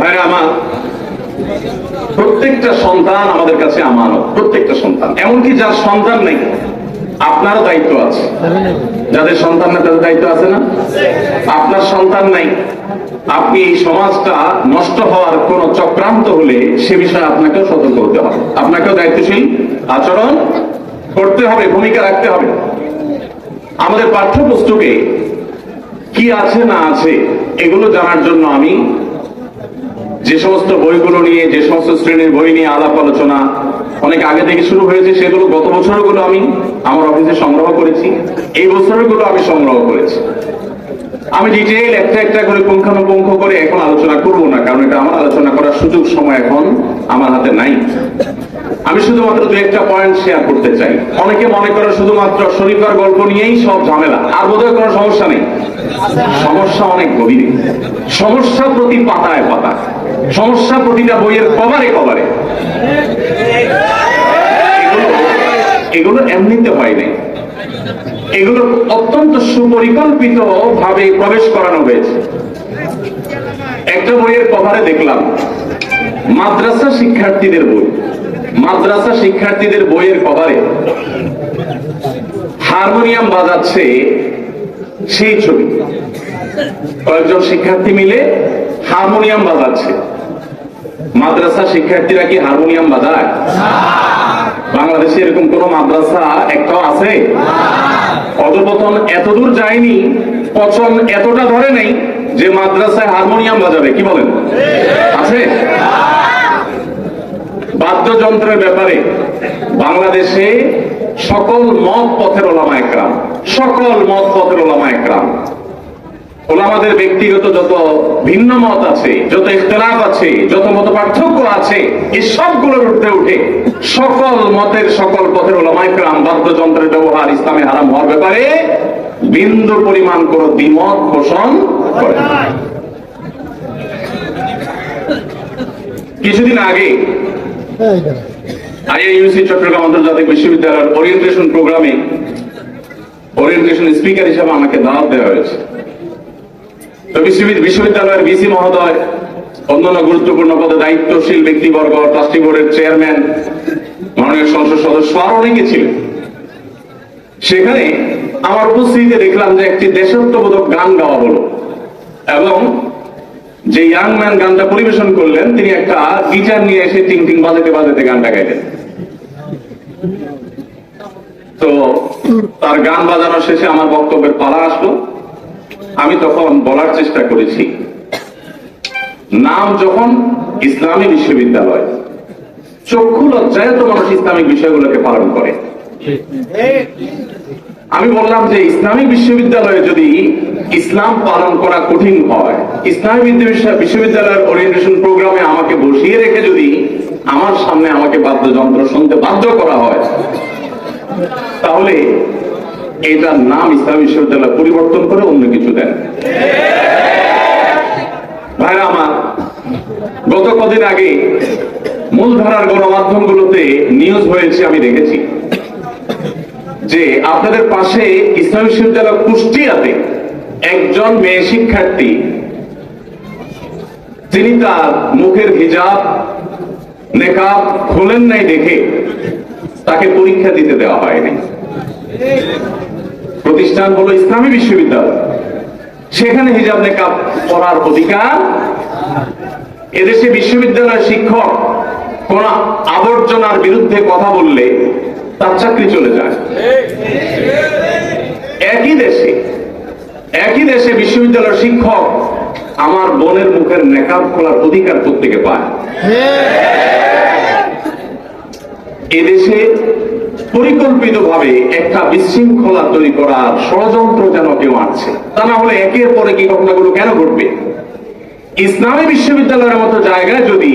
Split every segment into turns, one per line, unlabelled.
ভাইরা আমার, প্রত্যেকটা সন্তান আমাদের কাছে আমানত। প্রত্যেকটা সন্তান, এমনকি যার সন্তান নেই আপনারও দায়িত্ব আছে। যাদের সন্তান নেই তাদের দায়িত্ব আছে না? আপনার সন্তান নাই, আপনি এই সমাজটা নষ্ট হওয়ার কোন চক্রান্ত হলে সে বিষয়ে আপনাকেও সতর্ক হতে হবে, আপনাকেও দায়িত্বশীল আচরণ করতে হবে, ভূমিকা রাখতে হবে। আমাদের পাঠ্যপুস্তকে কি আছে না আছে এগুলো জানার জন্য আমি যে সমস্ত বইগুলো নিয়ে, যে সমস্ত শ্রেণীর বই নিয়ে আলাপ আলোচনা অনেক আগে থেকে শুরু হয়েছে, সেগুলো গত বছরগুলো আমি আমার অফিসে সংগ্রহ করেছি, এই বছরগুলো আমি সংগ্রহ করেছি। আমি ডিটেইল একটা একটা করে পুঙ্খানুপুঙ্খ করে এখন আলোচনা করব না, কারণ এটা আমার আলোচনা করার সুযোগ সময় এখন আমার হাতে নাই। আমি শুধুমাত্র দু একটা পয়েন্ট শেয়ার করতে চাই। অনেকে মনে করে শুধুমাত্র শরীফার গল্প নিয়েই সব ঝামেলা, আর বোধহয় কোনো সমস্যা নেই। সমস্যা অনেক গভীরে, সমস্যা প্রতি পাতায় পাতায়, সমস্যা প্রতিটা বইয়ের কভারে কভারে। এগুলো এমনিতে হয় নাই, এগুলো অত্যন্ত সুপরিকল্পিত ভাবে প্রবেশ করানো হয়েছে। একটা বইয়ের কভারে দেখলাম মাদ্রাসা শিক্ষার্থীদের বই, মাদ্রাসা শিক্ষার্থীদের বইয়ের কভারে হারমোনিয়াম বাজাচ্ছে সেই ছবি। কয়েকজন শিক্ষার্থী মিলে হারমোনিয়াম বাজাচ্ছে। মাদ্রাসা শিক্ষার্থীরা কি হারমোনিয়াম বাজায়? বাংলাদেশে এরকম কোন মাদ্রাসা একটাও আছে? অধপতন এতদূর যায়নি, পচন এতটা ধরে নেই যে মাদ্রাসায় হারমোনিয়াম বাজাবে। কি বলেন, আছে? বাদ্যযন্ত্রের ব্যাপারে বাংলাদেশে সকল মত পথের ওলামা একরাম, সকল মত পথের ওলামা একরাম, ওলামাদের ব্যক্তিগত যত ভিন্ন মত আছে, যত ইখতিলাফ আছে, যত মত পার্থক্য আছে, এই সবগুলোর ঊর্ধ্বে উঠে সকল মতের সকল পথের ওলামা একরাম বাদ্যযন্ত্রের ব্যবহার ইসলামে হারাম হওয়ার ব্যাপারে বিন্দু পরিমাণ কোন দ্বিমত পোষণ করে। কিছুদিন আগে আইআইইউসি চট্টগ্রাম আন্তর্জাতিক বিশ্ববিদ্যালয়ের ওরিয়েন্টেশন প্রোগ্রামে ওরিয়েন্টেশন স্পিকার হিসেবে আমাকে দাওয়াত দেওয়া হয়েছে। তো বিশ্ববিদ্যালয়ের ভিসি মহোদয়, অন্যান্য গুরুত্বপূর্ণ পদে দায়িত্বশীল ব্যক্তিবর্গ, ট্রাস্টি বোর্ডের চেয়ারম্যান, মাননীয় সংসদ সদস্য আরো অনেকে ছিলেন। সেখানে আমার উপস্থিতিতে দেখলাম যে একটি দেশাত্মবোধক গান গাওয়া হলো, এবং যে ইয়াং ম্যান গানটা পরিবেশন করলেন তিনি একটা গিটার নিয়ে এসে টিং টিং বাজাতে বাজাতে গানটা গাইলেন। তো তার গান বাজানোর শেষে আমার বক্তব্যের পালা আসলো। আমি তখন বলার চেষ্টা করেছি, নাম যখন ইসলামী বিশ্ববিদ্যালয়, চক্ষু লজ্জায় তো মানুষ ইসলামিক বিষয়গুলোকে পালন করে। আমি বললাম যে ইসলামিক বিশ্ববিদ্যালয়ে যদি ইসলাম পালন করা কঠিন হয়, ইসলামী বিশ্ববিদ্যালয়ের ওরিয়েন্টেশন প্রোগ্রামে আমাকে বসিয়ে রেখে যদি আমার সামনে আমাকে বাদ্যযন্ত্র শুনতে বাধ্য করা হয়, তাহলে এটার নাম ইসলামী বিশ্ববিদ্যালয় পরিবর্তন করে অন্য কিছু দেন। ভাইরা আমার, গত কদিন আগে মূলধারার গণমাধ্যমগুলোতে নিউজ হয়েছে, আমি দেখেছি যে আপনাদের পাশে ইসলামী বিশ্ববিদ্যালয় কুষ্টিয়াতে একজন মেয়ে শিক্ষার্থী, তিনি তার মুখের হিজাব নেকাব খোলেন নাই দেখে তাকে পরীক্ষা দিতে দেওয়া হয়নি। প্রতিষ্ঠান হলো ইসলামী বিশ্ববিদ্যালয়, সেখানে হিজাব নেকাব পড়ার অধিকার। এদেশে বিশ্ববিদ্যালয়ের শিক্ষক কোন আবর্জনার বিরুদ্ধে কথা বললে তার চাকরি চলে যায়। একই দেশে বিশ্ববিদ্যালয়ের শিক্ষক আমার বোনের মুখের নেকাব খোলার অধিকার প্রত্যেকে পায়। এদেশে পরিকল্পিতভাবে একটা বিশৃঙ্খলা তৈরি করার ষড়যন্ত্র যেন কেউ আছে, তা না হলে একের পরে কি ঘটনাগুলো কেন ঘটবে? ইসলামী বিশ্ববিদ্যালয়ের মতো জায়গায় যদি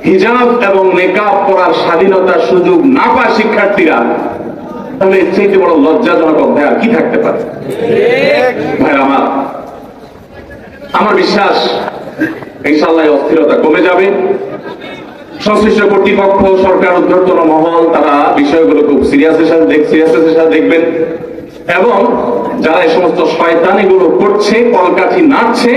হিজাব এবং নেকাব পড়ার স্বাধীনতার সুযোগ না পায় শিক্ষার্থীরা, তাহলে এর চেয়ে বড় লজ্জাজনক অধ্যায় আর কি থাকতে পারে? ভাই আমার বিশ্বাস ইনশাআল্লাহ অস্থিরতা কমে যাবে। সংশ্লিষ্ট কর্তৃপক্ষ, সরকার, ঊর্ধ্বতন মহল, তারা বিষয়গুলো খুব সিরিয়াসের সাথে দেখবেন এবং যারা এই সমস্ত শয়তানিগুলো করছে, কলকাঠি নাড়ছে,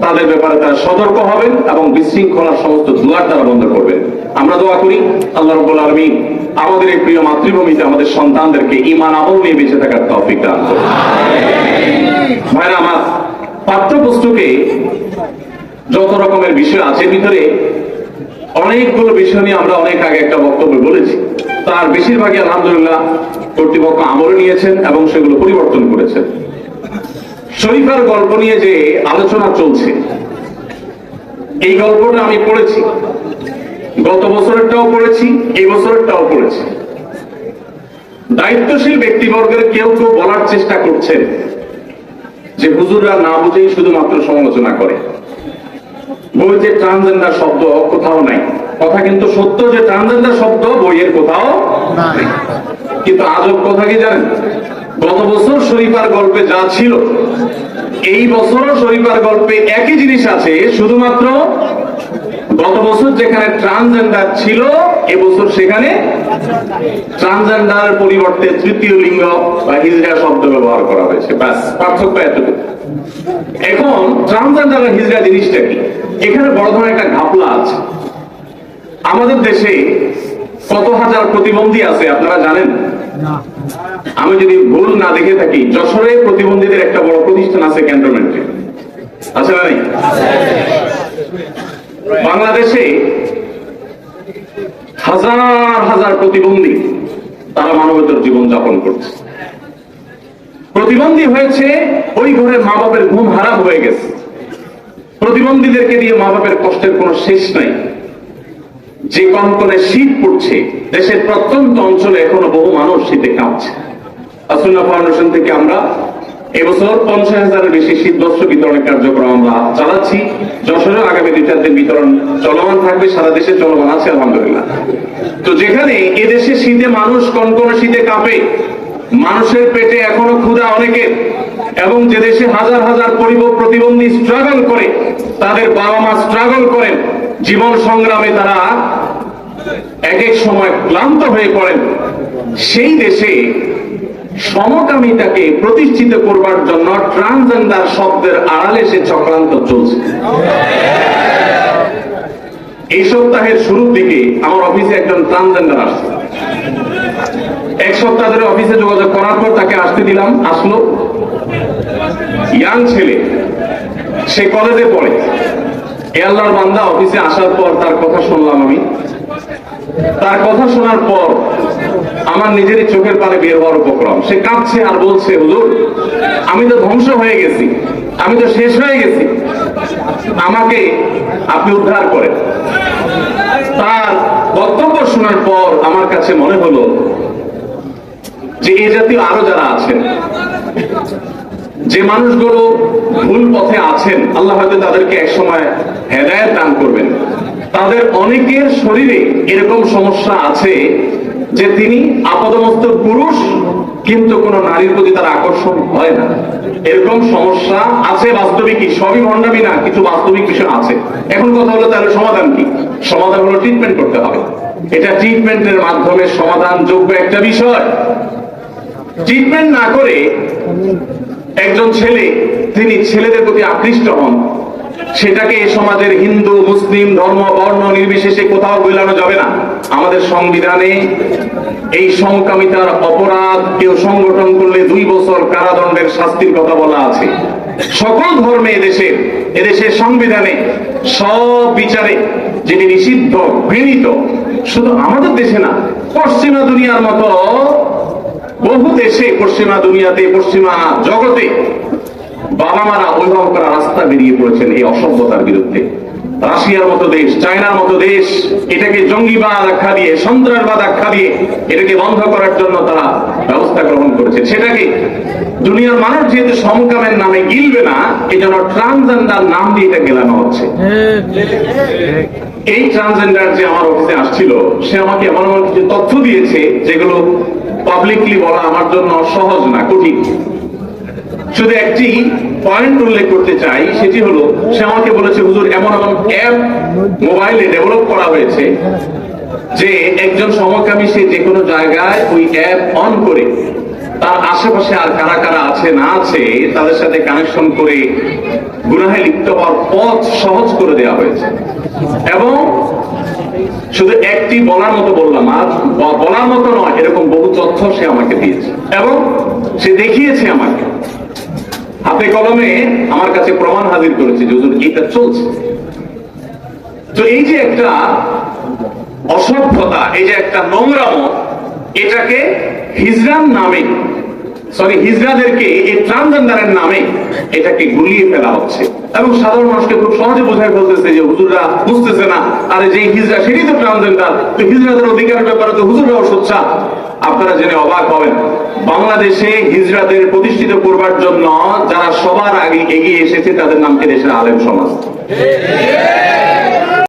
তাদের ব্যাপারে তারা সতর্ক হবেন এবং বিশৃঙ্খলার সমস্ত দুয়ার তারা বন্ধ করবেন। আমরা দোয়া করি আল্লাহ রাব্বুল আলামিন আমাদের এই প্রিয় মাতৃভূমিতে আমাদের সন্তানদেরকে ঈমান আমল নিয়ে বেঁচে থাকার তৌফিক দান করুন। ভাইরা আমার, পাঠ্যপুস্তকে যত রকমের বিষয় আছে, ভিতরে অনেকগুলো বিষয় নিয়ে আমরা অনেক আগে একটা বক্তব্য বলেছি। তার বেশিরভাগই আলহামদুলিল্লাহ কর্তৃপক্ষ আমলে নিয়েছেন এবং সেগুলো পরিবর্তন করেছেন। শরীফার গল্প নিয়ে যে আলোচনা চলছে, এই গল্পটা আমি পড়েছি, গত বছরেরটাও পড়েছি, এই বছরেরটাও পড়েছি। দায়িত্বশীল ব্যক্তিবর্গের কেউ কেউ বলার চেষ্টা করছেন যে হুজুররা না বুঝেই শুধুমাত্র সমালোচনা করে, বইতে ট্রান্সজেন্ডার শব্দ কোথাও নাই। কথা কিন্তু সত্য যে ট্রান্সজেন্ডার শব্দ বইয়ের কোথাও নাই। কিন্তু আজব কথা কি জানেন, গত বছর শরীফার গল্পে যা ছিল, এই বছরও শরীফার গল্পে একই জিনিস আছে, শুধুমাত্র গত বছর যেখানে ট্রান্সজেন্ডার ছিল, এবছর সেখানে ট্রান্সজেন্ডার পরিবর্তে তৃতীয় লিঙ্গ বা হিজড়া শব্দ ব্যবহার করা হয়েছে। ব্যাস, পার্থক্য এতটুকু। এখন ট্রান্সজেন্ডার আর হিজড়া জিনিসটা কি, এখানে বড় ধরনের একটা ঘাপলা আছে। আমাদের দেশে কত হাজার প্রতিবন্ধী আছে আপনারা জানেন? আমি যদি ভুল না দেখে থাকি, যশোরে প্রতিবন্ধীদের একটা বড় প্রতিষ্ঠান আছে ক্যান্টনমেন্টে, আছে না নাই? বাংলাদেশে হাজার হাজার প্রতিবন্ধী, তারা মানবেতর জীবন যাপন করছে। প্রতিবন্ধী হয়েছে, ওই ঘরে মা বাপের ঘুম হারাম হয়ে গেছে। প্রতিবন্ধীদেরকে দিয়ে মা বাপের কষ্টের কোনো শেষ নাই। যে কনকনে শীত পড়ছে, দেশের প্রত্যন্ত অঞ্চলে এখনো বহু মানুষ শীতে কাঁপছে। আসুন্নাহ ফাউন্ডেশন থেকে আমরা এবছর 50,000-এর বেশি শীত বস্ত্র বিতরণের কার্যক্রম আমরা চালাচ্ছি। যশোরে আগামী 2-4 দিন বিতরণ চলমান থাকবে, সারা দেশে চলমান আছে আলহামদুলিল্লাহ। তো যেখানে এদেশে শীতে মানুষ কনকনে শীতে কাঁপে, মানুষের পেটে এখনো ক্ষুধা অনেকের, এবং যে দেশে হাজার হাজার প্রতিবন্ধী স্ট্রাগল করে, তাদের বাবা মা স্ট্রাগল করেন, জীবন সংগ্রামে তারা এক এক সময় ক্লান্ত হয়ে পড়েন, সেই দেশে সমকামিতাকে প্রতিষ্ঠিত করবার জন্য ট্রান্সজেন্ডার শব্দের আড়ালে সে চক্রান্ত চলছে। এই সপ্তাহের শুরুর দিকে আমার অফিসে একজন ট্রান্সজেন্ডার আসছে। এক সপ্তাহ ধরে অফিসে যোগাযোগ করার পর তাকে আসতে দিলাম, আসলো। ইয়াং ছেলে, সে কলেজে পড়ে। এ আল্লাহর বান্দা, অফিসে আসার পর তার কথা শুনলাম আমি। তার কথা শোনার পর আমার নিজেরই চোখের পানি বের হওয়ার উপক্রম। সে কাঁদছে আর বলছে, হুজুর আমি তো ধ্বংস হয়ে গেছি, আমি তো শেষ হয়ে গেছি, আমাকে আপনি উদ্ধার করেন। তার বক্তব্য শোনার পর আমার কাছে মনে হলো যে এই জাতীয় আরো যারা আছেন, যে মানুষগুলো ভুল পথে আছেন, আল্লাহ হয়তো তাদেরকে এক সময় হেদায়েত দান করবেন। তাদের অনেকের শরীরে এরকম সমস্যা আছে যে তিনি আপাদমস্তক পুরুষ, কিন্তু কোন নারীর প্রতি তার আকর্ষণ হয় না। এরকম সমস্যা আছে, বাস্তবিকই, সবই ভণ্ডামি না, কিছু বাস্তবিক বিষয় আছে। এখন কথা হলো তাহলে সমাধান কি? সমাধান হলো ট্রিটমেন্ট করতে হবে। এটা ট্রিটমেন্টের মাধ্যমে সমাধান যোগ্য একটা বিষয়। ট্রিটমেন্ট না করে একজন ছেলে, তিনি ছেলেদের প্রতি আকৃষ্ট হন, সেটাকে সমাজের হিন্দু মুসলিম ধর্ম বর্ণ নির্বিশেষে কোথাও বোঝানো যাবে না। আমাদের সংবিধানে এই সমকামিতার অপরাধ কেউ সংগঠন করলে 2 বছর কারাদণ্ডের শাস্তির কথা বলা আছে। সকল ধর্মে এদেশের সংবিধানে সব বিচারে যেটি নিষিদ্ধ, ঘৃণিত, শুধু আমাদের দেশে না, পশ্চিমা দুনিয়ার মতো বহু দেশে, পশ্চিমা দুনিয়াতে, পশ্চিমা জগতে বাবা মারা অভিভাবকরা রাস্তা বেরিয়ে পড়েছেন এই অসভ্যতার বিরুদ্ধে। রাশিয়ার মতো দেশ, চায়নার মতো দেশ এটাকে জঙ্গিবাদ আখ্যা দিয়ে, সন্ত্রাসবাদ আখ্যা দিয়ে এটাকে বন্ধ করার জন্য তারা ব্যবস্থা গ্রহণ করেছে। সেটাকে দুনিয়ার মানুষ যেহেতু সমকামের নামে গিলবে না, এই জন্য ট্রান্সজেন্ডার নাম দিয়ে এটা গেলানো হচ্ছে। এই ট্রান্সজেন্ডার যে আমার অফিসে আসছিল, সে আমাকে এমন এমন কিছু তথ্য দিয়েছে যেগুলো পাবলিকলি বলা আমার জন্য সহজ না, কঠিন। শুধু একটি পয়েন্ট উল্লেখ করতে চাই, সেটি হলো সে আমাকে বলেছে, হুজুর এমন এমন অ্যাপ মোবাইলে ডেভেলপ করা হয়েছে যে একজন সমকামী সে যে কোনো জায়গায় ওই অ্যাপ অন করে তার আশেপাশে আর কারা কারা আছে না আছে তাদের সাথে কানেকশন করে গুনাহে লিপ্ত হওয়ার পথ সহজ করে দেওয়া হয়েছে। এবং শুধু একটি বলার মতো বললাম, আর বলার মতো নয়, এরকম বহু তথ্য সে আমাকে দিয়েছে এবং সে দেখিয়েছে আমাকে হাতে কলমে আমার কাছে প্রমাণ হাজির করেছে যে হুজুর এটা চলছে। তো এই যে একটা অসভ্যতা, এই যে একটা নোংরামো, এটাকে হিজড়ার নামে, সরি হিজড়াদেরকে এই ট্রান্সজেন্ডারের নামে এটাকে গুলিয়ে ফেলা হচ্ছে এবং সাধারণ মানুষকে খুব সহজে বোঝায় ফেলতেছে যে হুজুররা বুঝতেছে না, আরে যে হিজড়া সেটাই তো ট্রান্সজেন্ডার, তো হিজড়াদের অধিকারের ব্যাপারে তো হুজুররাও সোচ্চার। আপনারা জেনে অবাক হবেন, বাংলাদেশে হিজড়াদের প্রতিষ্ঠিত করবার জন্য যারা সবার আগে এগিয়ে এসেছে তাদের নামকে দেশের আলেম সমাজ।